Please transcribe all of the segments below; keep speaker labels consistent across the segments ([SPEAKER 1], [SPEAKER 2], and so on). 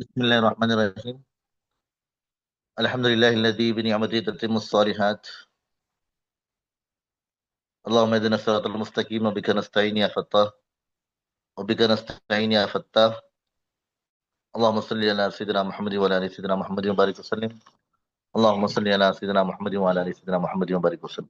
[SPEAKER 1] بسم الله الرحمن الرحيم. الحمد لله الذي بنعمته تتم الصالحات. اللهم اهدنا الصراط المستقيم وبك نستعين يا فتاح، وبك نستعين يا فتاح. اللهم صل على سيدنا محمد وعلى ال سيدنا محمد وبارك وسلم. اللهم صل على سيدنا محمد وعلى ال سيدنا محمد وبارك وسلم.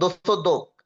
[SPEAKER 1] 202,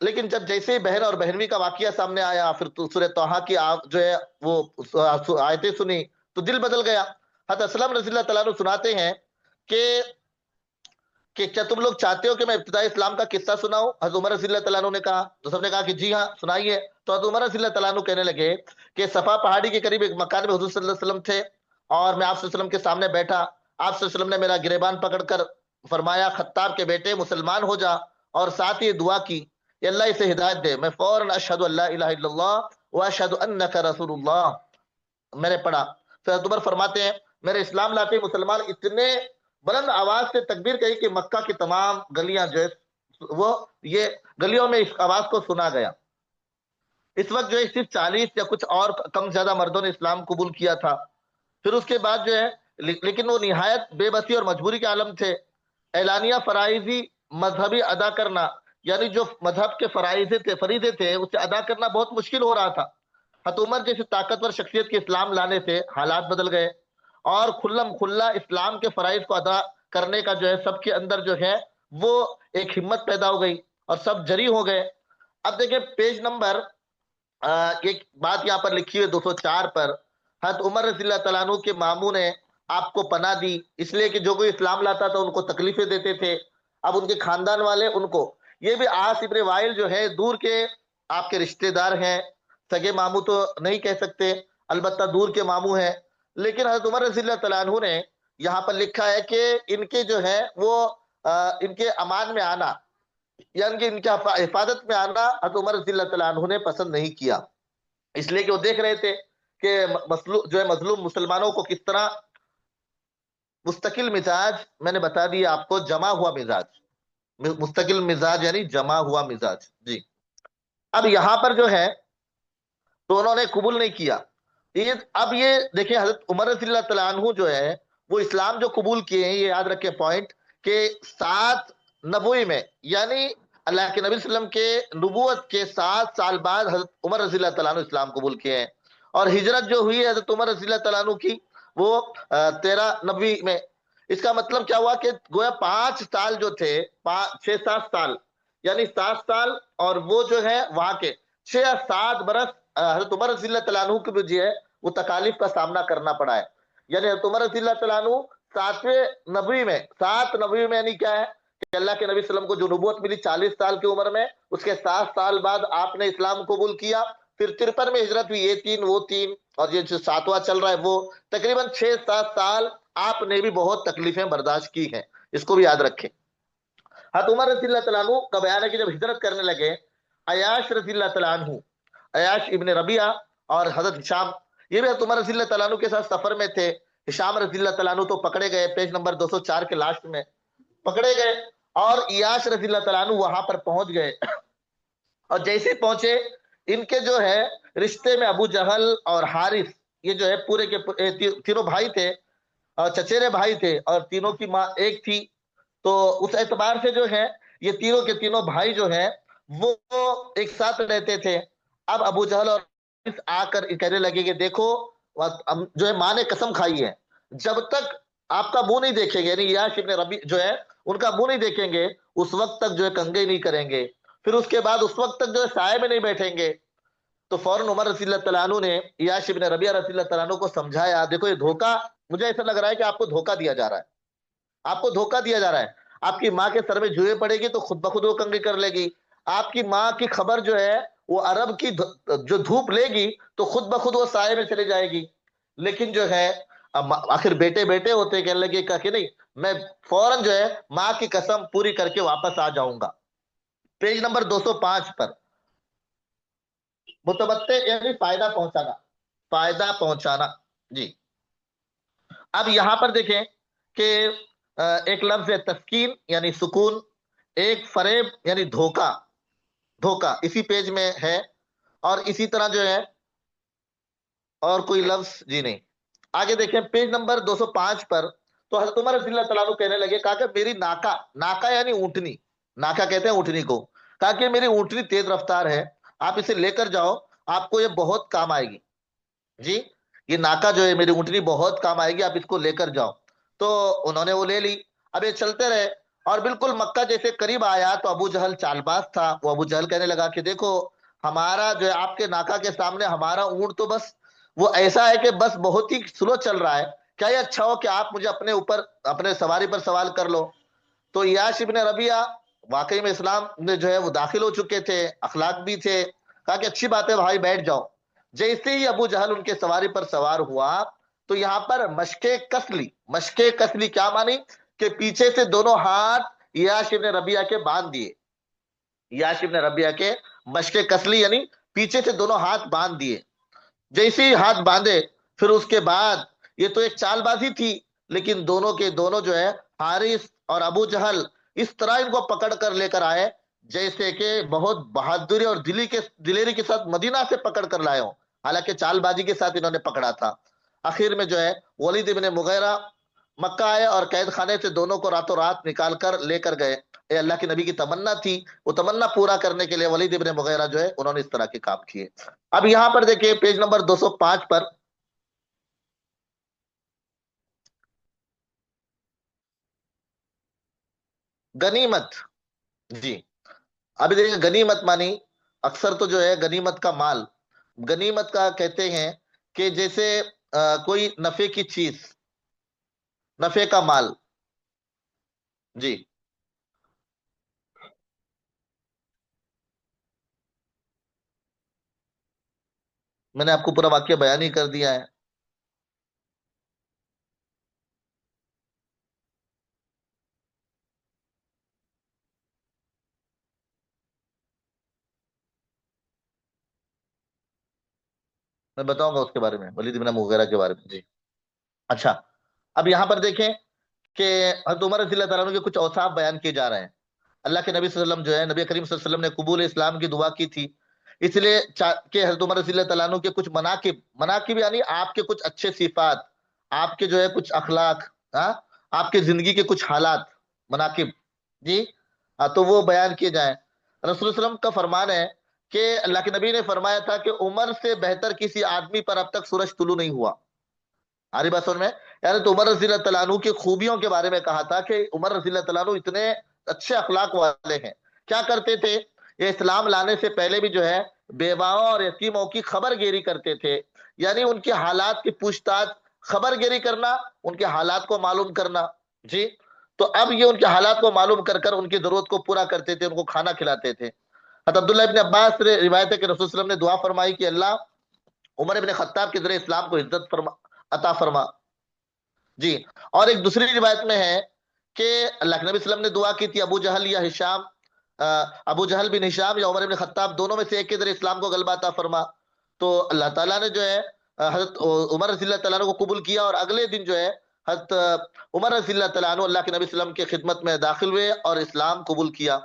[SPEAKER 1] لیکن جب جیسے ہی بہن اور بہنوئی کا واقعہ سامنے آیا، پھر تو سورہ طٰہٰ کی جو ہے وہ آیتیں سنی تو دل بدل گیا۔ حضرت اسلم رضی اللہ تعالیٰ عنہ سناتے ہیں کہ کیا تم لوگ چاہتے ہو کہ میں ابتدائی اسلام کا قصہ سناؤں؟ حضرت عمر رضی اللہ تعالیٰ عنہ نے کہا، تو سب نے کہا کہ جی ہاں سنائیے۔ تو حضرت عمر رضی اللہ تعالیٰ عنہ کہنے لگے کہ صفا پہاڑی کے قریب ایک مکان میں حضور صلی اللہ علیہ وسلم تھے، اور میں آپ صلی اللہ علیہ وسلم کے سامنے بیٹھا۔ آپ صلی اللہ علیہ وسلم نے میرا گریبان پکڑ کر فرمایا، خطاب کے بیٹے مسلمان ہو جا، اور ساتھ ہی دعا کی کہ اللہ اسے ہدایت دے۔ میں فوراً اشہد ان لا الہ الا اللہ واشہد انک رسول اللہ میں نے پڑھا۔ پھر حضرت عمر فرماتے ہیں، میرے اسلام لاتے ہی مسلمان اتنے بلند آواز سے تکبیر کہی کہ مکہ کی تمام گلیاں جو ہے وہ یہ گلیوں میں اس آواز کو سنا گیا۔ اس وقت جو ہے صرف 40 یا کچھ اور کم زیادہ مردوں نے اسلام قبول کیا تھا۔ پھر اس کے بعد جو ہے لیکن وہ نہایت بے بسی اور مجبوری کے عالم تھے۔ اعلانیہ فرائضی مذہبی ادا کرنا، یعنی جو مذہب کے فریضے تھے اسے ادا کرنا بہت مشکل ہو رہا تھا۔ حضرت عمر جیسے طاقتور شخصیت کے اسلام لانے سے حالات بدل گئے، اور کھلم کھلا اسلام کے فرائض کو ادا کرنے کا جو ہے سب کے اندر جو ہے وہ ایک ہمت پیدا ہو گئی، اور سب جری ہو گئے۔ اب دیکھیں پیج نمبر ایک بات یہاں پر لکھی ہوئی 204 پر، حضرت عمر رضی اللہ تعالیٰ عنہ کے ماموں نے آپ کو پناہ دی، اس لیے کہ جو کوئی اسلام لاتا تھا ان کو تکلیفیں دیتے تھے۔ اب ان کے خاندان والے ان کو، یہ بھی عاص ابن وائل جو ہے دور کے آپ کے رشتہ دار ہیں، سگے ماموں تو نہیں کہہ سکتے، البتہ دور کے ماموں ہیں۔ لیکن حضرت عمر رضی اللہ تعالیٰ عنہ نے یہاں پر لکھا ہے کہ ان کے جو ہے وہ ان کے امان میں آنا، یعنی کہ ان کے حفاظت میں آنا حضرت عمر رضی اللہ تعالیٰ عنہ نے پسند نہیں کیا، اس لیے کہ وہ دیکھ رہے تھے کہ جو ہے مظلوم مسلمانوں کو کس طرح مستقل مزاج، میں نے بتا دیا آپ کو جمع ہوا مزاج، مستقل مزاج یعنی جمع ہوا مزاج۔ جی اب یہاں پر جو ہے تو انہوں نے قبول نہیں کیا۔ اب یہ دیکھیں حضرت عمر رضی اللہ تعالیٰ عنہ جو ہے وہ اسلام جو قبول کیے ہیں، یہ یاد رکھیں پوائنٹ، کہ 7 نبوی میں، یعنی اللہ کے نبی صلی اللہ علیہ وسلم کے نبوت کے 7 سال بعد حضرت عمر رضی اللہ تعالیٰ عنہ اسلام قبول کیے ہیں، اور ہجرت جو ہوئی ہے حضرت عمر رضی اللہ تعالیٰ عنہ کی وہ 13 نبوی میں۔ اس کا مطلب کیا ہوا کہ گویا 5 سال جو تھے، 6-7 سال، یعنی 7 سال، اور وہ جو ہے وہاں کے 6-7 برس حضرت عمر رضی اللہ تعالیٰ عنہ کو جو ہے وہ تکالیف کا سامنا کرنا پڑا ہے۔ یعنی حضرت عمر رضی اللہ تعالیٰ عنہ 7 نبوی میں یعنی کیا ہے کہ اللہ کے نبی صلی اللہ علیہ وسلم کو جو نبوت ملی 40 سال کی عمر میں، اس کے 7 سال بعد آپ نے اسلام قبول کیا۔ پھر 53 میں ہجرت ہوئی، یہ 3 وہ 3، اور یہ جو 7واں چل رہا ہے وہ تقریباً 6-7 سال آپ نے بھی بہت تکلیفیں برداشت کی ہیں، اس کو بھی یاد رکھیں۔ حضرت عمر رضی اللہ تعالیٰ عنہ کا بیان ہے کہ جب ہجرت کرنے لگے، عیاش رضی اللہ تعالیٰ عنہ، عیاش ابن ربیعہ اور حضرت ہشام، یہ بھی حضرت عمر رضی اللہ تعالیٰ عنہ کے ساتھ سفر میں تھے۔ ہشام رضی اللہ تعالیٰ عنہ تو پکڑے گئے، پیج نمبر 204 کے لاسٹ میں پکڑے گئے، اور عیاش رضی اللہ تعالیٰ عنہ وہاں پر پہنچ گئے، اور جیسے پہنچے ان کے جو ہے رشتے میں ابو جہل اور حارث، یہ جو ہے پورے کے تینوں بھائی تھے، اور چچیرے بھائی تھے، اور تینوں کی ماں ایک تھی، تو اس اعتبار سے جو ہے یہ تینوں کے تینوں بھائی جو ہیں وہ ایک ساتھ رہتے تھے۔ اب ابو جہل اور آ کر کہنے لگے کہ دیکھو جو ہے ماں نے قسم کھائی ہے، جب تک آپ کا منہ نہیں دیکھیں گے، یعنی یاش ابن ربی جو ہے ان کا منہ نہیں دیکھیں گے اس وقت تک جو ہے کنگھے نہیں کریں گے، پھر اس کے بعد اس وقت تک جو ہے سائے میں نہیں بیٹھیں گے۔ تو فوراً عمر رضی اللہ تعالیٰ عنہ نے یاش ابن ربیعہ رضی اللہ تعالیٰ عنہ کو سمجھایا، دیکھو یہ دھوکہ، مجھے ایسا لگ رہا ہے کہ آپ کو دھوکہ دیا جا رہا ہے، آپ کو دھوکہ دیا جا رہا ہے۔ آپ کی ماں کے سر میں جوئیں پڑے گی تو خود بخود وہ کنگھی کر لے گی، آپ کی ماں کی خبر جو ہے وہ عرب کی جو دھوپ لے گی تو خود بخود وہ سائے میں چلی جائے گی۔ لیکن جو ہے آخر بیٹے بیٹے ہوتے، کہنے لگے کہ نہیں، میں فوراً جو ہے ماں کی قسم پوری کر کے واپس آ جاؤں گا۔ پیج نمبر 205 پر متمتع یعنی فائدہ پہنچانا۔ جی اب یہاں پر دیکھیں کہ ایک لفظ ہے تسکین یعنی سکون، ایک فریب یعنی دھوکا اسی پیج میں ہے، اور اسی طرح جو ہے اور کوئی لفظ جی نہیں۔ آگے دیکھیں پیج نمبر 205 پر، تو حضرت عمر رضی اللہ تعالیٰ عنہ کہنے لگے، کہا کہ میری ناکا یعنی اونٹنی، ناکا کہتے ہیں اونٹنی کو، کہا کہ میری اونٹنی تیز رفتار ہے، آپ اسے لے کر جاؤ، آپ کو یہ بہت کام آئے گی۔ جی یہ ناکا جو ہے میری اونٹنی بہت کام آئے گی، آپ اس کو لے کر جاؤ۔ تو انہوں نے وہ لے لی، اب یہ چلتے رہے، اور بالکل مکہ جیسے قریب آیا تو ابو جہل چالباز تھا، وہ ابو جہل کہنے لگا کہ دیکھو ہمارا جو ہے آپ کے ناکا کے سامنے ہمارا اونٹ تو بس وہ ایسا ہے کہ بس بہت ہی سلو چل رہا ہے، کیا یہ اچھا ہو کہ آپ مجھے اپنے اوپر اپنے سواری پر سوال کر لو؟ تو یاش ابن ربیعہ واقعی میں اسلام میں جو ہے وہ داخل ہو چکے تھے، اخلاق بھی تھے، کہا کہ اچھی بات ہے بھائی بیٹھ جاؤ۔ جیسے ہی ابو جہل ان کے سواری پر سوار ہوا تو یہاں پر مشق کسلی کیا مانی کہ پیچھے سے دونوں ہاتھ یاش ابن ربیعہ کے باندھ دیے، یاش ابن ربیعہ کے مشق کسلی یعنی پیچھے سے دونوں ہاتھ باندھ دیے۔ جیسے ہی ہاتھ باندھے پھر اس کے بعد یہ تو ایک چال بازی تھی، لیکن دونوں کے دونوں جو ہے حارث اور ابو جہل اس طرح ان کو پکڑ کر لے کر آئے جیسے کہ بہت بہادری اور دلیری کے ساتھ مدینہ سے پکڑ کر لائے ہوں، حالانکہ چال بازی کے ساتھ انہوں نے پکڑا تھا۔ آخر میں جو ہے ولید ابن مغیرہ مکہ آئے اور قید خانے سے دونوں کو راتوں رات نکال کر لے کر گئے۔ اے اللہ کے نبی کی تمنا تھی، وہ تمنا پورا کرنے کے لیے ولید ابن مغیرہ جو ہے انہوں نے اس طرح کے کام کیے۔ اب یہاں پر دیکھیں پیج نمبر 205 پر غنیمت، جی ابھی دیکھیں غنیمت مانی اکثر تو جو ہے غنیمت کا مال، غنیمت کا کہتے ہیں کہ جیسے کوئی نفع کی چیز، نفع کا مال، جی میں نے آپ کو پورا واقعہ بیان ہی کر دیا ہے۔ میں بتاؤں گا اس کے بارے میں، ولید بن مغیرہ کے بارے میں، جی اچھا۔ اب یہاں پر دیکھیں کہ حضرت عمر رضی اللہ تعالیٰ عنہ کے کچھ اوصاف بیان کیے جا رہے ہیں۔ اللہ کے نبی صلی اللہ علیہ وسلم جو ہے نبی کریم صلی اللہ علیہ وسلم نے قبول اسلام کی دعا کی تھی، اس لیے کہ حضرت عمر رضی اللہ تعالیٰ عنہ کے کچھ مناقب یعنی آپ کے کچھ اچھے صفات، آپ کے جو ہے کچھ اخلاق، ہاں آپ کے زندگی کے کچھ حالات، مناقب، جی تو وہ بیان کیے جائیں۔ رسول اللہ صلی اللہ علیہ وسلم کا فرمان ہے کہ اللہ کے نبی نے فرمایا تھا کہ عمر سے بہتر کسی آدمی پر اب تک سورج طلوع نہیں ہوا۔ ہماری بات سن میں یعنی تو عمر رضی اللہ تعالیٰ عنہ کی خوبیوں کے بارے میں کہا تھا کہ عمر رضی اللہ تعالیٰ عنہ اتنے اچھے اخلاق والے ہیں۔ کیا کرتے تھے؟ یہ اسلام لانے سے پہلے بھی جو ہے بیواؤں اور یتیموں کی خبر گیری کرتے تھے، یعنی ان کے حالات کی پوچھ تاچھ، خبر گیری کرنا، ان کے حالات کو معلوم کرنا، جی تو اب یہ ان کے حالات کو معلوم کر کر ان کی ضرورت کو پورا کرتے تھے، ان کو کھانا کھلاتے تھے۔ حضرت عبداللہ ابن عباس سے روایت ہے کہ رسول صلی اللہ علیہ وسلم نے دعا فرمائی کہ اللہ عمر ابن خطاب کے ذریعے اسلام کو عزت عطا فرما، جی اور ایک دوسری روایت میں ہے کہ اللہ کے نبی صلی اللہ علیہ وسلم نے دعا کی تھی ابو جہل یا ہشام، ابو جہل بن ہشام یا عمر بن خطاب دونوں میں سے ایک کے ذریعے اسلام کو غلبہ عطا فرما، تو اللہ تعالیٰ نے جو ہے حضرت عمر رضی اللہ تعالیٰ عنہ کو قبول کیا، اور اگلے دن جو ہے حضرت عمر رضی اللہ تعالیٰ عنہ اللہ کے نبی صلی اللہ علیہ وسلم کی خدمت میں داخل ہوئے اور اسلام قبول کیا۔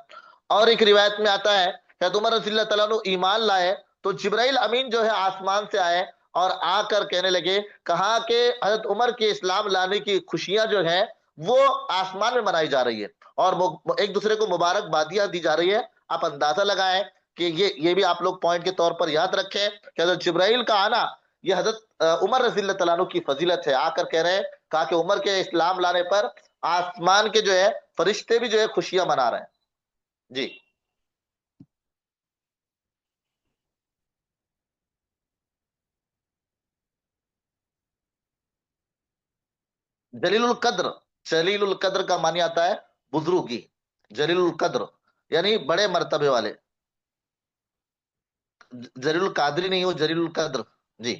[SPEAKER 1] اور ایک روایت میں آتا ہے کہ حضرت عمر رضی اللہ تعالیٰ عنہ ایمان لائے تو جبرائیل امین جو ہے آسمان سے آئے اور آ کر کہنے لگے، کہا کہ حضرت عمر کے اسلام لانے کی خوشیاں جو ہیں وہ آسمان میں منائی جا رہی ہے اور ایک دوسرے کو مبارک بادیاں دی جا رہی ہے۔ آپ اندازہ لگائیں کہ یہ بھی آپ لوگ پوائنٹ کے طور پر یاد رکھیں کہ حضرت جبرائیل کا آنا یہ حضرت عمر رضی اللہ تعالیٰ عنہ کی فضیلت ہے۔ آ کر کہہ رہے ہیں، کہا کہ عمر کے اسلام لانے پر آسمان کے جو ہے فرشتے بھی جو ہے خوشیاں منا رہے ہیں، جی جلیل القدر، جلیل القدر کا معنی آتا ہے بزرگی، جلیل القدر یعنی بڑے مرتبے والے، جلیل القادری نہیں ہو، جلیل القدر، جی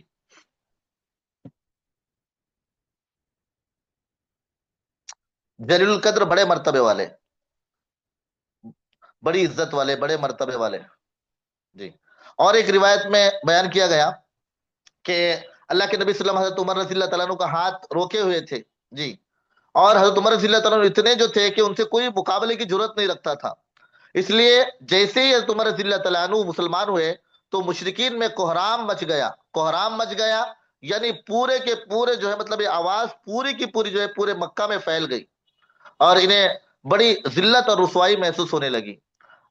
[SPEAKER 1] جلیل القدر بڑے مرتبے والے، بڑی عزت والے، بڑے مرتبے والے، جی اور ایک روایت میں بیان کیا گیا کہ اللہ کے نبی صلی اللہ علیہ وسلم حضرت عمر رضی اللہ تعالیٰ عنہ کا ہاتھ روکے ہوئے تھے، جی اور حضرت عمر رضی اللہ تعالیٰ عنہ اتنے جو تھے کہ ان سے کوئی مقابلے کی ضرورت نہیں رکھتا تھا، اس لیے جیسے ہی حضرت عمر رضی اللہ تعالیٰ عنہ مسلمان ہوئے تو مشرکین میں کوہرام مچ گیا، کوہرام مچ گیا یعنی پورے کے پورے جو ہے مطلب یہ آواز پوری کی پوری جو ہے پورے مکہ میں پھیل گئی اور انہیں بڑی ذلت اور رسوائی محسوس ہونے لگی۔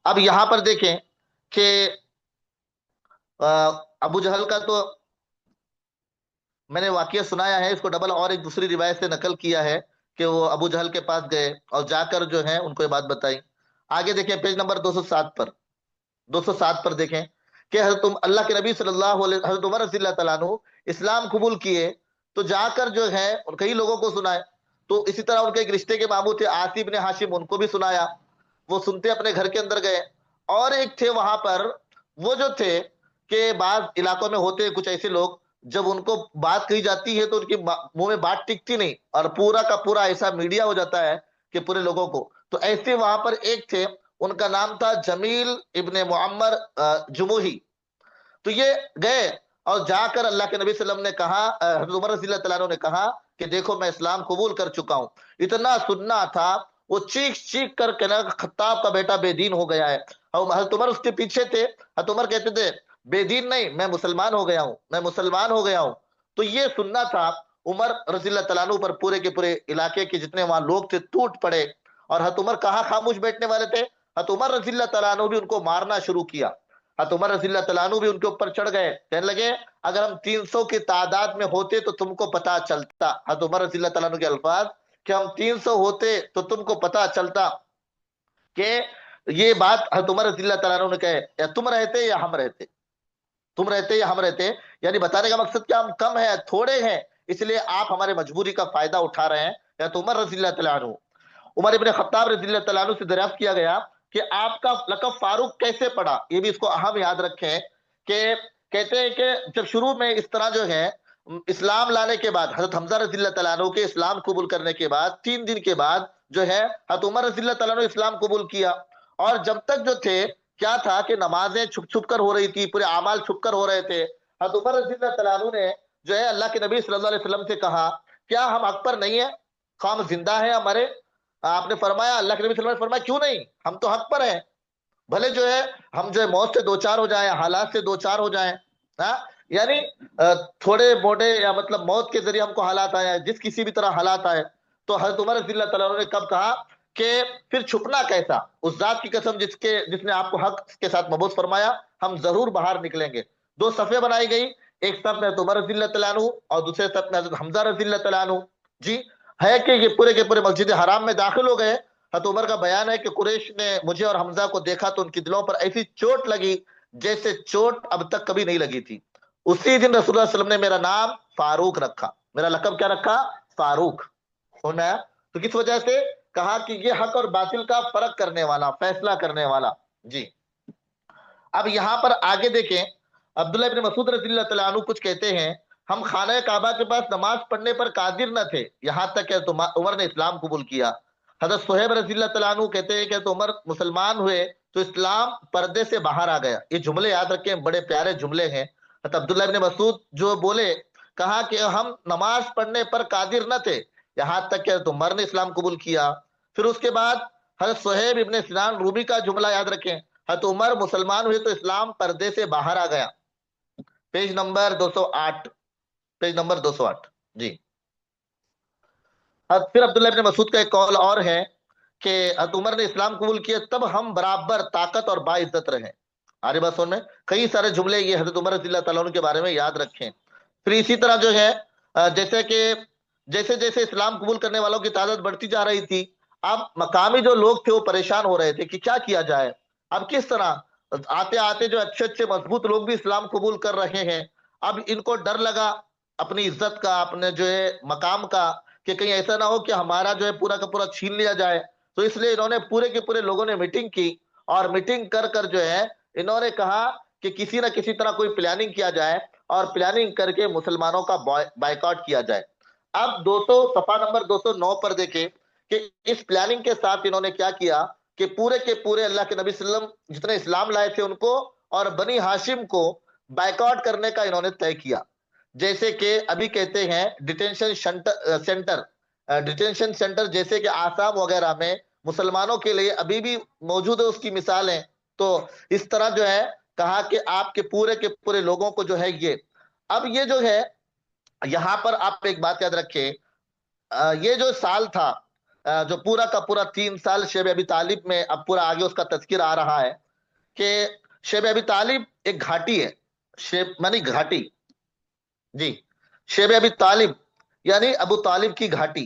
[SPEAKER 1] اب یہاں پر دیکھیں کہ ابو جہل کا تو میں نے واقعہ سنایا ہے، اس کو ڈبل اور ایک دوسری روایت سے نقل کیا ہے کہ وہ ابو جہل کے پاس گئے اور جا کر جو ہے ان کو یہ بات بتائی. آگے دیکھیں پیج نمبر 207 پر. 207 پر دیکھیں کہ حضرت اللہ کے نبی صلی اللہ علیہ حضرت عمر رضی اللہ تعالیٰ عنہ اسلام قبول کیے تو جا کر جو ہے کئی لوگوں کو سنائے. تو اسی طرح ان کے ایک رشتے کے ماموں تھے آصف بن ہاشم, ان کو بھی سنایا. وہ سنتے اپنے گھر کے اندر گئے. اور ایک تھے وہاں پر وہ جو تھے کہ بعض علاقوں میں ہوتے کچھ ایسے لوگ, جب ان کو بات کہی جاتی ہے تو ان کے منہ میں بات ٹکتی نہیں اور پورا کا پورا ایسا میڈیا ہو جاتا ہے کہ پورے لوگوں کو. تو ایسے وہاں پر ایک تھے, ان کا نام تھا جمیل ابن معمر جموہی. تو یہ گئے اور جا کر اللہ کے نبی صلی اللہ علیہ وسلم نے کہا, حضرت عمر رضی اللہ تعالیٰ عنہ نے کہا کہ دیکھو میں اسلام قبول کر چکا ہوں. اتنا سننا تھا, وہ چیخ چیخ کر کہنا خطاب کا بیٹا بے دین ہو گیا ہے. اور حضرت عمر اس کے پیچھے تھے. حضرت عمر کہتے تھے بے دین نہیں, میں مسلمان ہو گیا ہوں, میں مسلمان ہو گیا ہوں. تو یہ سننا تھا. عمر رضی اللہ تعالیٰ عنہ پر پورے کے پورے علاقے کے جتنے وہاں لوگ تھے ٹوٹ پڑے. اور حضرت عمر کہاں خاموش بیٹھنے والے تھے, حضرت عمر رضی اللہ تعالیٰ عنہ بھی ان کو مارنا شروع کیا. حضرت عمر رضی اللہ تعالیٰ عنہ بھی ان کے اوپر چڑھ گئے, کہنے لگے اگر ہم 300 کی تعداد میں ہوتے تو تم کو پتا چلتا. حضرت عمر رضی اللہ تعالیٰ عنہ کے الفاظ کہ ہم 300 ہوتے تو تم کو پتا چلتا. کہ یہ بات حضرت عمر رضی اللہ تعالیٰ عنہ نے کہے, یا تم رہتے یا ہم رہتے, تم رہتے یا ہم رہتے. یعنی بتانے کا مقصد کیا, ہم کم ہیں, تھوڑے ہیں, اس لیے آپ ہمارے مجبوری کا فائدہ اٹھا رہے ہیں. یا تو عمر رضی اللہ تعالیٰ عنہ. عمر ابن خطاب رضی اللہ تعالیٰ عنہ سے دریافت کیا گیا کہ آپ کا لقب فاروق کیسے پڑا. یہ بھی اس کو اہم یاد رکھیں کہ کہتے ہیں کہ جب شروع میں اس طرح جو ہے اسلام لانے کے بعد, حضرت حمزہ رضی اللہ تعالیٰ عنہ کے اسلام قبول کرنے کے بعد 3 دن کے بعد جو ہے حضرت عمر رضی اللہ تعالیٰ عنہ اسلام قبول کیا. اور جب تک جو تھے کیا تھا کہ نمازیں چھپ چھپ کر ہو رہی تھی, پورے اعمال چھپ کر ہو رہے تھے. حضرت عمر رضی اللہ تعالیٰ عنہ نے جو ہے اللہ کے نبی صلی اللہ علیہ وسلم سے کہا کیا ہم حق پر نہیں ہیں, ہم زندہ ہیں ہمارے. آپ نے فرمایا, اللہ کے نبی صلی اللہ علیہ وسلم نے فرمایا کیوں نہیں, ہم تو حق پر ہیں. بھلے جو ہے ہم جو ہے موت سے دو چار ہو جائیں, حالات سے دو چار ہو جائیں, ہاں یعنی تھوڑے موٹے یا مطلب موت کے ذریعے ہم کو حالات آئے, جس کسی بھی طرح حالات آئے. تو حضرت عمر رضی اللہ تعالیٰ عنہ نے کب کہا کہ پھر چھپنا کیسا, اس ذات کی قسم جس نے آپ کو حق کے ساتھ مبعوث فرمایا, ہم ضرور باہر نکلیں گے. 2 صفیں بنائی گئی, ایک صف میں حضرت عمر رضی اللہ تعالیٰ عنہ اور دوسرے صف میں حضرت حمزہ رضی اللہ تعالیٰ عنہ. جی ہے کہ یہ پورے کے پورے مسجد حرام میں داخل ہو گئے. حضرت عمر کا بیان ہے کہ قریش نے مجھے اور حمزہ کو دیکھا تو ان کی دلوں پر ایسی چوٹ لگی جیسے چوٹ اب تک کبھی نہیں لگی تھی. اسی دن رسول اللہ صلی اللہ علیہ وسلم نے میرا نام فاروق رکھا, میرا لقب کیا رکھا, فاروق. ہونا تو کس وجہ سے کہا کہ یہ حق اور باطل کا فرق کرنے والا, فیصلہ کرنے والا. جی اب یہاں پر آگے دیکھیں, عبداللہ ابن مسعود رضی اللہ تعالیٰ عنہ کچھ کہتے ہیں ہم خانہ کعبہ کے پاس نماز پڑھنے پر قادر نہ تھے یہاں تک کہ عمر نے اسلام قبول کیا. حضرت صہیب رضی اللہ تعالیٰ عنہ کہتے ہیں کہ تو عمر مسلمان ہوئے تو اسلام پردے سے باہر آ گیا. یہ جملے یاد رکھیں, بڑے پیارے جملے ہیں. حضرت عبداللہ ابن مسعود جو بولے, کہا کہ ہم نماز پڑھنے پر قادر نہ تھے یہاں تک کہ حضرت عمر نے اسلام قبول کیا. پھر اس کے بعد حضرت صہیب ابن سنان رومی کا جملہ یاد رکھیں, حضرت عمر مسلمان ہوئے تو اسلام پردے سے باہر آ گیا. Page number 208, page number 208. جی پھر عبداللہ ابن مسعود کا ایک قول اور ہے کہ حضرت عمر نے اسلام قبول کیا تب ہم برابر طاقت اور باعزت رہے. آرے بات سن میں کئی سارے جملے یہ حضرت عمر رضی اللہ تعالیٰ عنہ کے بارے میں یاد رکھیں. پھر اسی طرح جو ہے جیسے کہ جیسے جیسے اسلام قبول کرنے والوں کی تعداد بڑھتی جا رہی تھی, اب مقامی جو لوگ تھے وہ پریشان ہو رہے تھے کہ کیا کیا جائے, اب کس طرح آتے آتے جو اچھے اچھے مضبوط لوگ بھی اسلام قبول کر رہے ہیں. اب ان کو ڈر لگا اپنی عزت کا, اپنے جو ہے مقام کا, کہ کہیں ایسا نہ ہو کہ ہمارا جو ہے پورا کا پورا چھین لیا جائے. تو اس لیے انہوں نے پورے کے پورے لوگوں نے میٹنگ کی اور میٹنگ کر کر جو ہے انہوں نے کہا کہ کسی نہ کسی طرح کوئی پلاننگ کیا جائے اور پلاننگ کر کے مسلمانوں کا بائیکاٹ کیا جائے. اب 200 صفحہ نمبر 209 پر دیکھیں کہ اس پلاننگ کے ساتھ انہوں نے کیا کیا کہ پورے کے پورے اللہ کے نبی صلی اللہ علیہ وسلم جتنے اسلام لائے تھے ان کو اور بنی ہاشم کو بائیکاٹ کرنے کا انہوں نے طے کیا. جیسے کہ ابھی کہتے ہیں ڈیٹینشن سینٹر جیسے کہ آسام وغیرہ میں مسلمانوں کے لیے ابھی بھی موجود ہے, اس کی مثالیں. تو اس طرح جو ہے کہا کہ آپ کے پورے لوگوں کو جو ہے یہ, اب یہ جو ہے یہاں پر آپ ایک بات یاد رکھیں, یہ جو سال تھا جو پورا کا پورا 3 سال شیب ابی طالب میں, اب پورا آگے اس کا تذکر آ رہا ہے کہ شیب ابی طالب ایک گھاٹی ہے, شیب مانی گھاٹی. جی شیب ابی طالب یعنی ابو طالب کی گھاٹی,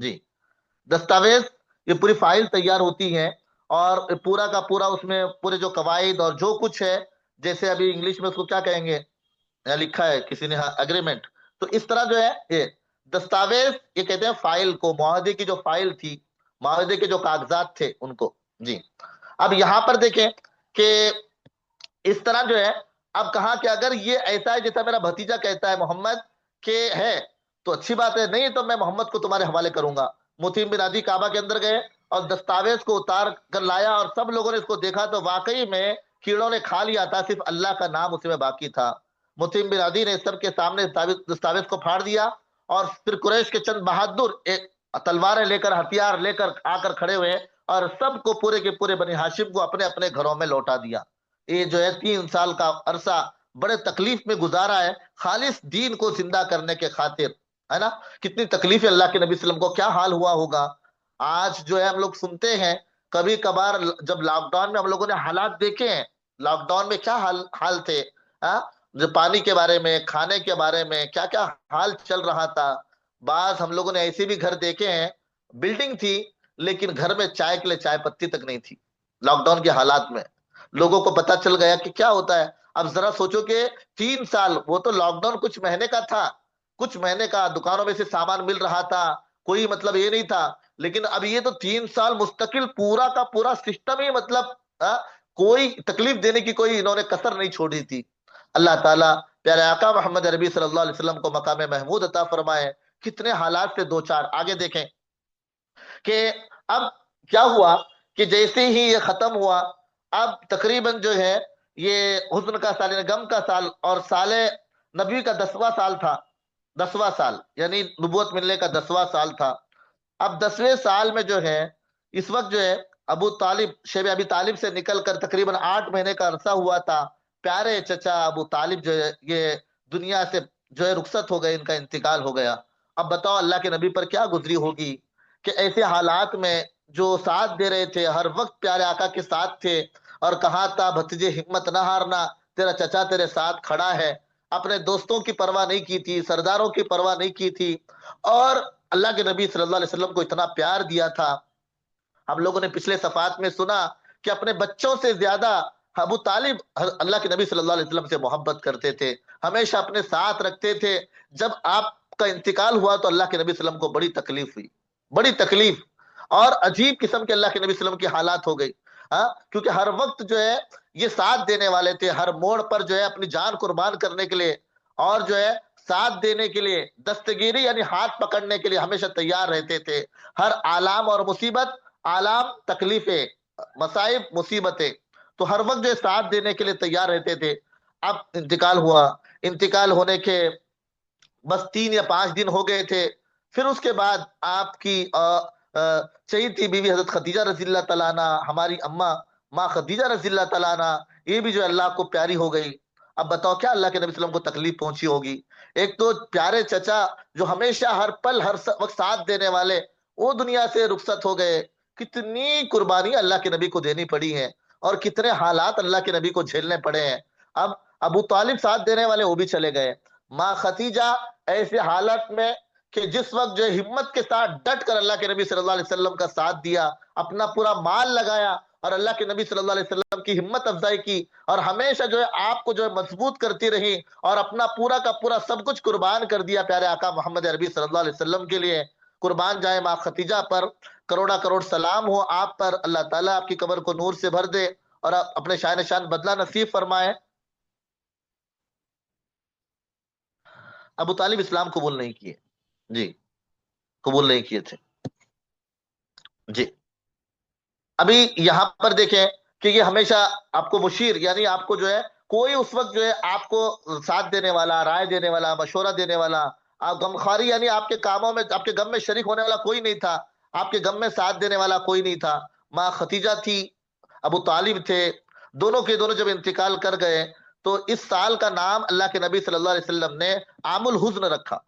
[SPEAKER 1] جی دستاویز، یہ پوری فائل تیار ہوتی ہے اور پورا کا پورا اس میں پورے جو قواعد اور جو کچھ ہے، جیسے ابھی انگلش میں اس کو کیا کہیں گے، یہاں لکھا ہے کسی نے اگریمنٹ، تو اس طرح جو ہے یہ دستاویز، یہ کہتے ہیں فائل کو، معاہدے کی جو فائل تھی، معاہدے کے جو کاغذات تھے ان کو. جی اب یہاں پر دیکھیں کہ اس طرح جو ہے، اب کہا کہ اگر یہ ایسا ہے جیسا میرا بھتیجا کہتا ہے محمد کہ ہے تو اچھی بات ہے، نہیں تو میں محمد کو تمہارے حوالے کروں گا. متیم بن عدی کعبہ کے اندر گئے اور دستاویز کو اتار کر لایا، اور سب لوگوں نے اس کو دیکھا تو واقعی میں کیڑوں نے کھا لیا تھا، صرف اللہ کا نام اس میں باقی تھا. متیم بن عدی نے سب کے سامنے دستاویز کو پھاڑ دیا، اور پھر قریش کے چند بہادر ایک تلواریں لے کر، ہتھیار لے کر آ کر کھڑے ہوئے، اور سب کو پورے کے پورے بنی ہاشم کو اپنے اپنے گھروں میں لوٹا دیا. یہ جو ہے 3 سال کا عرصہ بڑے تکلیف میں گزارا ہے، خالص دین کو زندہ کرنے کے خاطر، ہے نا. کتنی تکلیف ہے اللہ کے نبی صلی اللہ علیہ وسلم کو، کیا حال ہوا ہوگا. آج جو ہے ہم لوگ سنتے ہیں کبھی کبھار، جب لاک ڈاؤن میں ہم لوگوں نے حالات دیکھے ہیں، لاک ڈاؤن میں کیا حال تھے، ہاں، جو پانی کے بارے میں، کھانے کے بارے میں کیا کیا حال چل رہا تھا. بعض ہم لوگوں نے ایسے بھی گھر دیکھے ہیں، بلڈنگ تھی لیکن گھر میں چائے کے لیے چائے پتی تک نہیں تھی. لاک ڈاؤن کے حالات میں لوگوں کو پتا چل گیا کہ کیا ہوتا ہے. اب ذرا سوچو کہ 3 سال، وہ تو لاک ڈاؤن کچھ مہینے کا تھا، کچھ مہینے کا، دکانوں میں سے سامان مل رہا تھا، کوئی مطلب یہ نہیں تھا. لیکن اب یہ تو 3 سال مستقل پورا کا پورا سسٹم ہی، مطلب کوئی تکلیف دینے کی کوئی انہوں نے کسر نہیں چھوڑی تھی. اللہ تعالیٰ پیارے آقا محمد عربی صلی اللہ علیہ وسلم کو مقام محمود عطا فرمائے. کتنے حالات سے دو چار آگے دیکھیں کہ اب کیا ہوا کہ جیسے ہی یہ ختم ہوا، اب تقریباً جو ہے یہ حزن کا سال، یعنی غم کا سال، اور سال نبی کا 10واں سال تھا. 10واں سال یعنی نبوت ملنے کا 10واں سال تھا. اب 10ویں سال میں جو ہے، اس وقت جو ہے ابو طالب، شیب ابی طالب سے نکل کر تقریباً 8 مہینے کا عرصہ ہوا تھا. پیارے چچا ابو طالب جو ہے یہ دنیا سے جو ہے رخصت ہو گئے، ان کا انتقال ہو گیا. اب بتاؤ اللہ کے نبی پر کیا گزری ہوگی کہ ایسے حالات میں جو ساتھ دے رہے تھے، ہر وقت پیارے آقا کے ساتھ تھے، اور کہا تھا بھتیجے ہمت نہ ہارنا، تیرا چچا تیرے ساتھ کھڑا ہے. اپنے دوستوں کی پرواہ نہیں کی تھی، سرداروں کی پرواہ نہیں کی تھی، اور اللہ کے نبی صلی اللہ علیہ وسلم کو اتنا پیار دیا تھا. ہم لوگوں نے پچھلے صفحات میں سنا کہ اپنے بچوں سے زیادہ ابو طالب اللہ کے نبی صلی اللہ علیہ وسلم سے محبت کرتے تھے، ہمیشہ اپنے ساتھ رکھتے تھے. جب آپ کا انتقال ہوا تو اللہ کے نبی صلی اللہ علیہ وسلم کو بڑی تکلیف ہوئی، بڑی تکلیف، اور عجیب قسم کے اللہ کے نبی صلی اللہ علیہ وسلم کی حالات ہو گئی. ہاں، کیونکہ ہر وقت جو ہے یہ ساتھ دینے والے تھے، ہر موڑ پر جو ہے اپنی جان قربان کرنے کے لیے، اور جو ہے ساتھ دینے کے لیے، دستگیری یعنی ہاتھ پکڑنے کے لیے ہمیشہ تیار رہتے تھے. ہر آلام اور مصیبت، آلام تکلیفیں، مصائب مصیبتیں، تو ہر وقت جو ہے ساتھ دینے کے لیے تیار رہتے تھے. اب انتقال ہوا، انتقال ہونے کے بس 3 یا 5 دن ہو گئے تھے. پھر اس کے بعد آپ کی چہیتی بیوی حضرت خدیجہ رضی اللہ تعالیٰ عنہ، ہماری اماں ماں خدیجہ رضی اللہ تعالیٰ عنہ، یہ بھی جو اللہ کو پیاری ہو گئی. اب بتاؤ کیا اللہ کے نبی صلی اللہ علیہ وسلم کو تکلیف پہنچی ہوگی. ایک تو پیارے چچا جو ہمیشہ ہر پل ہر وقت ساتھ دینے والے، وہ دنیا سے رخصت ہو گئے. کتنی قربانی اللہ کے نبی کو دینی پڑی ہے، اور کتنے حالات اللہ کے نبی کو جھیلنے پڑے ہیں. اب ابو طالب ساتھ دینے والے وہ بھی چلے گئے. ماں خدیجہ ایسے حالت میں کہ جس وقت جو ہمت کے ساتھ ڈٹ کر اللہ کے نبی صلی اللہ علیہ وسلم کا ساتھ دیا، اپنا پورا مال لگایا، اور اللہ کے نبی صلی اللہ علیہ وسلم کی ہمت افزائی کی، اور ہمیشہ جو ہے آپ کو جو ہے مضبوط کرتی رہی، اور اپنا پورا کا پورا سب کچھ قربان کر دیا پیارے آقا محمد عربی صلی اللہ علیہ وسلم کے لیے. قربان جائے ماں خدیجہ پر، کروڑا کروڑ سلام ہو آپ پر. اللہ تعالیٰ آپ کی قبر کو نور سے بھر دے، اور اپنے شان شان بدلہ نصیب فرمائے. ابو طالب اسلام قبول نہیں کیے، جی قبول نہیں کیے تھے. جی ابھی یہاں پر دیکھیں کہ یہ ہمیشہ آپ کو مشیر، یعنی آپ کو جو ہے کوئی اس وقت جو ہے آپ کو ساتھ دینے والا، رائے دینے والا، مشورہ دینے والا، غمخواری یعنی آپ کے کاموں میں، آپ کے غم میں شریک ہونے والا کوئی نہیں تھا، آپ کے غم میں ساتھ دینے والا کوئی نہیں تھا. ماں خدیجہ تھی، ابو طالب تھے، دونوں کے دونوں جب انتقال کر گئے تو اس سال کا نام اللہ کے نبی صلی اللہ علیہ وسلم نے عام الحزن رکھا.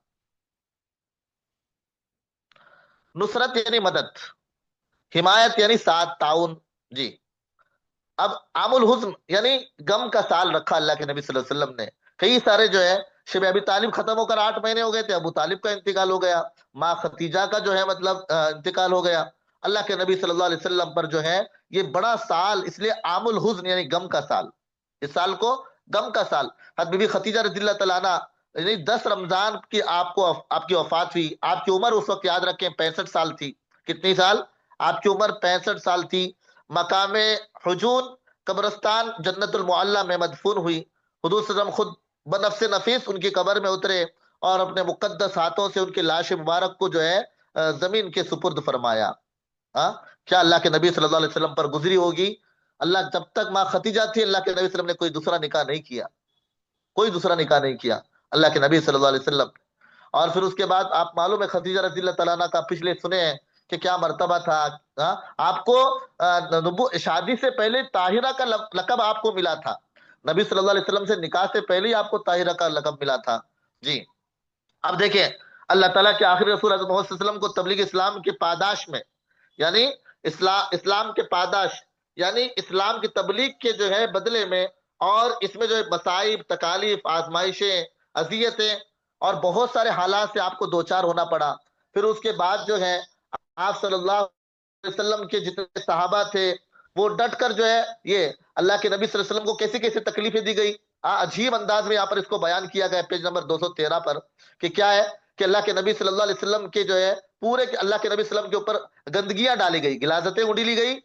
[SPEAKER 1] نصرت یعنی مدد، حمایت یعنی ساتھ، تعاون. جی اب عام الحزن یعنی غم کا سال رکھا اللہ کے نبی صلی اللہ علیہ وسلم نے. کئی سارے جو ہے شب ابی طالب ختم ہو کر 8 مہینے ہو گئے تھے، ابو طالب کا انتقال ہو گیا. ماں خدیجہ کا جو ہے مطلب انتقال ہو گیا. اللہ کے نبی صلی اللہ علیہ وسلم پر جو ہے یہ بڑا سال، اس لیے عام الحزن یعنی غم کا سال، اس سال کو غم کا سال. حضرت بی بی خدیجہ رضی اللہ تعالیٰ عنہ، یعنی 10 رمضان کی آپ کی وفات ہوئی. آپ کی عمر اس وقت یاد رکھیں 65 سال تھی. کتنی سال؟ آپ کی عمر 65 سال تھی. مقام حجون قبرستان جنت المعلی میں مدفون ہوئی. حضور صلی اللہ علیہ وسلم خود بنفس نفیس ان کی قبر میں اترے اور اپنے مقدس ہاتھوں سے ان کی لاش مبارک کو جو ہے زمین کے سپرد فرمایا. ہاں، کیا اللہ کے نبی صلی اللہ علیہ وسلم پر گزری ہوگی؟ اللہ جب تک ماں خدیجہ تھی اللہ کے نبی صلی اللہ علیہ وسلم نے کوئی دوسرا نکاح نہیں کیا، کوئی دوسرا نکاح نہیں کیا اللہ کے نبی صلی اللہ علیہ وسلم. اور پھر اس کے بعد آپ معلوم ہے خدیجہ رضی اللہ تعالیٰ عنہ کا پچھلے سنے ہیں کہ کیا مرتبہ تھا. ہاں، آپ کو شادی سے پہلے طاہرہ کا لقب آپ کو ملا تھا. نبی صلی اللہ علیہ وسلم سے نکاح سے پہلے ہی آپ کو طاہرہ کا لقب ملا تھا. جی، اب دیکھیں اللہ تعالیٰ کے آخری رسول حضرت محمد صلی اللہ علیہ وسلم کو تبلیغ اسلام کی پاداش میں، یعنی اسلام کے پاداش یعنی اسلام کی تبلیغ کے جو ہے بدلے میں، اور اس میں جو ہے مصائب، تکالیف، آزمائشیں، اذیتیں اور بہت سارے حالات سے آپ کو دوچار ہونا پڑا. پھر اس کے بعد جو ہے آپ صلی اللہ علیہ وسلم کے جتنے صحابہ تھے وہ ڈٹ کر جو ہے یہ اللہ کے نبی صلی اللہ علیہ وسلم کو کیسی کیسی تکلیفیں دی گئی. عجیب انداز میں یہاں پر اس کو بیان کیا گیا پیج نمبر 213 پر کہ کیا ہے کہ اللہ کے نبی صلی اللہ علیہ وسلم کے جو ہے پورے اللہ کے نبی صلی اللہ علیہ وسلم کے اوپر گندگیاں ڈالی گئی، غلاظتیں اڑیلی گئی،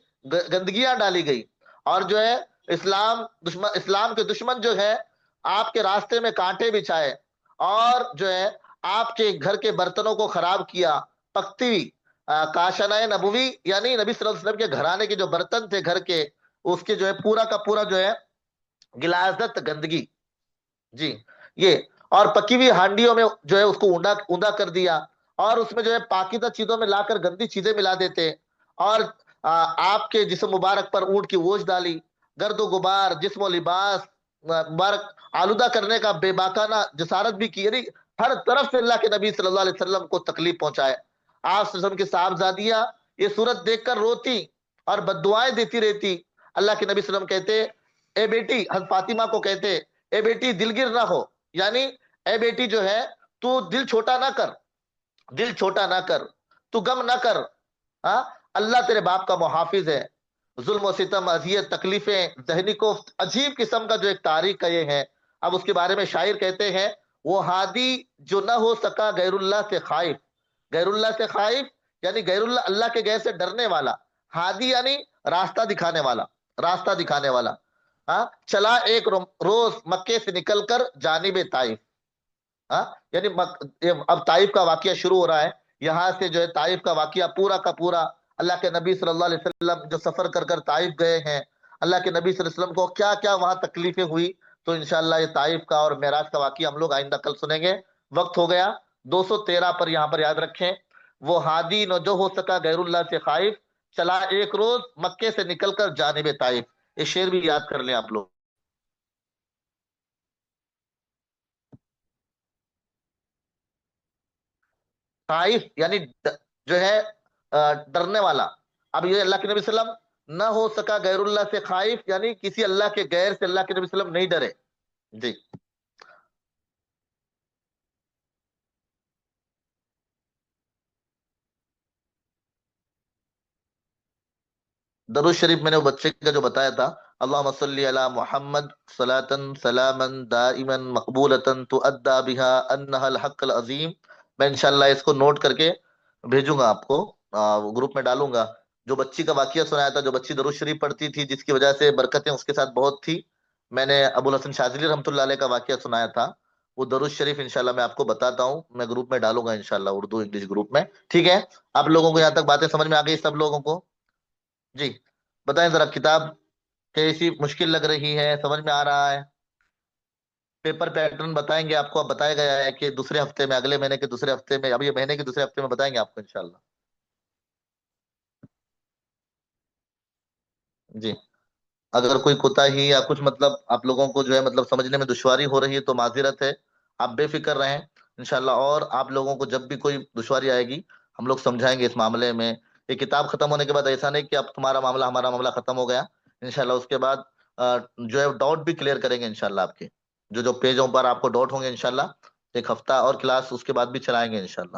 [SPEAKER 1] گندگیاں ڈالی گئی. اور جو ہے اسلام کے دشمن جو ہے آپ کے راستے میں کانٹے بچھائے اور جو ہے آپ کے گھر کے برتنوں کو خراب کیا. پکتی ہوئی کاشانہ نبوی یعنی نبی صلی اللہ علیہ وسلم کے گھرانے کے جو برتن تھے گھر کے، اس کے جو ہے پورا کا پورا جو ہے غلاظت، گندگی. جی، یہ اور پکی ہوئی ہانڈیوں میں جو ہے اس کو اوندا کر دیا، اور اس میں جو ہے پاکیزہ چیزوں میں لا کر گندی چیزیں ملا دیتے، اور آپ کے جسم مبارک پر اونٹ کی ووچھ ڈالی. گرد و غبار، جسم و لباس مبارک آلودہ کرنے کا بے باکانہ جسارت بھی کی، یعنی ہر طرف سے اللہ کے نبی صلی اللہ علیہ وسلم کو تکلیف پہنچائے. آپ صلی اللہ علیہ وسلم کی صاحبزادیاں یہ صورت دیکھ کر روتی اور بد دعائیں دیتی رہتی. اللہ کے نبی صلی اللہ علیہ وسلم کہتے، اے بیٹی، حضرت فاطمہ کو کہتے، اے بیٹی دلگیر نہ ہو، یعنی اے بیٹی جو ہے تو دل چھوٹا نہ کر، دل چھوٹا نہ کر، تو غم نہ کر. ہاں، اللہ تیرے باپ کا محافظ ہے. ظلم و ستم، اذیت، تکلیفیں، ذہنی کوفت، عجیب قسم کا جو ایک تاریخ کا یہ ہے. اب اس کے بارے میں شاعر کہتے ہیں، وہ ہادی جو نہ ہو سکا غیر اللہ سے خائف. غیر اللہ سے خائف یعنی غیر اللہ، اللہ کے غیر سے ڈرنے والا. ہادی یعنی راستہ دکھانے والا، راستہ دکھانے والا. ہاں، چلا ایک روز مکے سے نکل کر جانب طائف. ہاں، یعنی اب طائف کا واقعہ شروع ہو رہا ہے. یہاں سے جو ہے طائف کا واقعہ پورا کا پورا اللہ کے نبی صلی اللہ علیہ وسلم جو سفر کر کر طائف گئے ہیں، اللہ کے نبی صلی اللہ علیہ وسلم کو کیا کیا وہاں تکلیفیں ہوئی. تو انشاءاللہ یہ طائف کا اور معراج کا واقعہ ہم لوگ آئندہ کل سنیں گے. وقت ہو گیا. 213 پر یہاں پر یاد رکھیں، وہ ہادی نہ جو ہو سکا غیر اللہ سے خائف، چلا ایک روز مکے سے نکل کر جانب طائف. یہ شعر بھی یاد کر لیں آپ لوگ. خائف یعنی جو ہے ڈرنے والا. اب یہ اللہ کے نبی صلی اللہ علیہ وسلم نہ ہو سکا غیر اللہ سے خائف یعنی کسی اللہ کے غیر سے اللہ کے نبی صلی اللہ علیہ وسلم نہیں ڈرے. جی، درود شریف میں نے وہ بچے کا جو بتایا تھا، اللہم صلی علی محمد صلاۃ سلاما دائما مقبولۃ تؤدى بها انها الحق العظیم. میں انشاءاللہ اس کو نوٹ کر کے بھیجوں گا آپ کو، گروپ میں ڈالوں گا. جو بچی کا واقعہ سنایا تھا، جو بچی درود شریف پڑھتی تھی جس کی وجہ سے برکتیں اس کے ساتھ بہت تھی، میں نے ابو الحسن شاذلی رحمۃ اللہ علیہ کا واقعہ سنایا تھا. وہ درود شریف انشاءاللہ میں آپ کو بتاتا ہوں، میں گروپ میں ڈالوں گا انشاءاللہ، اردو انگلش گروپ میں. ٹھیک ہے؟ آپ لوگوں کو یہاں تک باتیں سمجھ میں آ گئی سب لوگوں کو؟ جی، بتائیں ذرا کتاب کیسی مشکل لگ رہی ہے، سمجھ میں آ رہا ہے؟ پیپر پیٹرن بتائیں گے آپ کو، اب بتایا گیا ہے کہ دوسرے ہفتے میں، اگلے مہینے کے دوسرے ہفتے میں، اب یہ مہینے کے دوسرے ہفتے میں بتائیں گے آپ کو انشاءاللہ. جی، اگر کوئی کوتاہی یا کچھ مطلب آپ لوگوں کو جو ہے مطلب سمجھنے میں دشواری ہو رہی ہے تو معذرت ہے. آپ بے فکر رہیں انشاءاللہ، اور آپ لوگوں کو جب بھی کوئی دشواری آئے گی ہم لوگ سمجھائیں گے اس معاملے میں. یہ کتاب ختم ہونے کے بعد ایسا نہیں کہ اب تمہارا معاملہ ہمارا معاملہ ختم ہو گیا. انشاءاللہ اس کے بعد جو ہے ڈاؤٹ بھی کلیئر کریں گے انشاءاللہ. آپ کے جو جو پیجوں پر آپ کو ڈاؤٹ ہوں گے انشاءاللہ ایک ہفتہ اور کلاس اس کے بعد بھی چلائیں گے انشاءاللہ.